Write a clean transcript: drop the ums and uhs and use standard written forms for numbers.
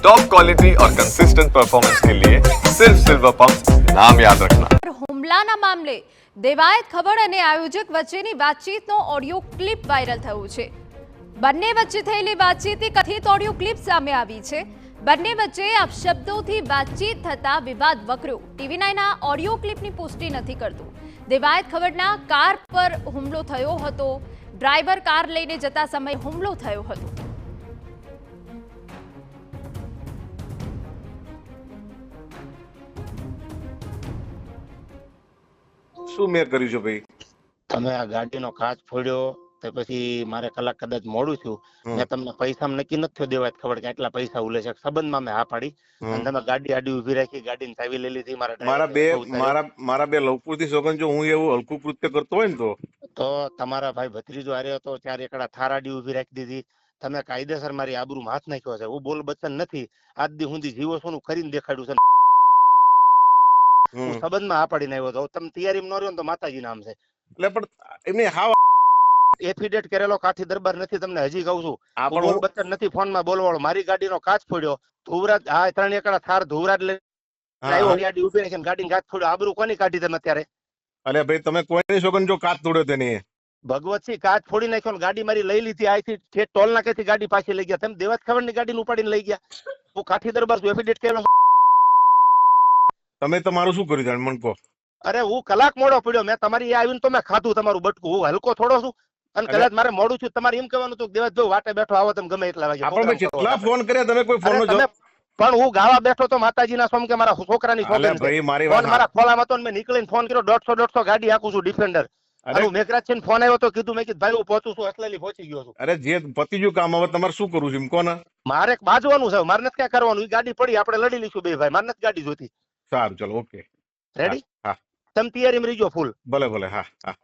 Top quality और consistent performance के लिए सिर्फ सिल्वर पंप नाम याद रखना। હુમલાના મામલે દેવાયત ખબર અને આયોજક વચ્ચેની વાતચીતનો ઓડિયો ક્લિપ વાયરલ થયું છે। બંને વચ્ચે થયેલી વાતચીતની કથિત ઓડિયો ક્લિપ સામે આવી છે। બંને વચ્ચે અપશબ્દોથી વાતચીત થતા વિવાદ વકર્યો। TV9 આ ઓડિયો ક્લિપની પુષ્ટિ નથી કરતું। દેવાયત ખબરના કાર પર હુમલો થયો હતો। ડ્રાઈવર કાર લઈને જતા સમયે હુમલો થયો હતો। શું મેં કર્યું છે ભાઈ? તમે આ ગાડીનો કાચ ફોડ્યો તો પછી મારે કલાક કદાચ મોડું થયું। મેં તમને પૈસા નક્કી નથી થયો દેવાય ખબર કે આટલા પૈસા ઉલે છે સંબંધમાં મેં હા પાડી અને તમે ગાડી આડી ઉભી રાખી ગાડીની ચાવી લઈ લીધી। મારા બે લવકુરથી સોગન જો હું એવું હલકું કૃત્ય કરતો હોય ને તો તમારા ભાઈ ભત્રીજો હાર્યો હતો ત્યારે એકડા થાર આડી ઉભી રાખી દીધી। તમે કાયદેસર મારી આબરૂમાં હાથ નાખ્યો છે। હું બોલ બચન નથી આજ દી સુધી જીવો છું કરીને દેખાડ્યું છે। હું સંબંધમાં હા પાડીને આવ્યો હતો। તમે તૈયારી ન રહ્યો ને તો માતાજી નામ છે એટલે પણ એમને હાવ એફિડેટ કરેલો કાઠી દરબાર નથી। તમને હજી કહું છું બોલ બચન નથી ફોનમાં બોલવાળો। મારી ગાડીનો કાચ ફોડ્યો ધુવરાજ આ 3 એકડા થાર ધુવરાજ લઈ આવ્યો ગાડી ઉભી રાખીને ગાડીને કાચ ફોડ્યો। આબરૂ કોની કાઢી તમે અત્યારે? અરે ભાઈ તમે કોઈની સોગન જો કાચ તોડ્યો તેની ભગવતસિંહ કાચ ફોડી નાખ્યો ને ગાડી મારી લઈ લીધી। આથી ઠેઠ ટોલ નાકેથી ગાડી પાછી લઈ ગયા। તમે દેવાત ખબર ની ગાડીને ઉપાડીને લઈ ગયા। હું કાઠી દરબાર છું એફિડેટ કરેલો। તમે તમારું શું કર્યું જાણ મન કહો? અરે હું કલાક મોડો પડ્યો। મેં તમારી આવીને તો મેં ખાધું તમારું બટકું। હું હલકો થોડો છું અને કદાચ મારે મોડું છું તમારે એમ કહેવાનું હતું દેવાત ભાઈ વાટે બેઠો આવો તમે ગમે એટલા વાગે। આપણે કેટલા ફોન કર્યા તમે કોઈ ફોન નો પણ હું ગાવા બેઠો તો માતાજીના સોમ કે મારા છોકરાની સોગન ભાઈ મારી ફોન મારા ખોલામાં હતો ને મેં નીકળીને ફોન કર્યો 150 ગાડી હાકું છું ડિફેન્ડર। અરે મેઘરાજ છે ફોન આવ્યો તો કીધું મેં કીધું ભાઈ હું પહોંચું છું અસલેલી પહોંચી ગયો છું। અરે જે પતિજુ કામ હવે તમારે શું કરવું છે એમ કોને? મારે બાજવાનું છે મારે નથી ક્યાં કરવાનું। એ ગાડી પડી આપણે લડી લઈશું બે ભાઈ। મારે નથી ગાડી જોતી। સારું ચલો ઓકે રેડી? હા તમે તૈયારીમાં રહીજો ફૂલ। ભલે ભલે હા હા।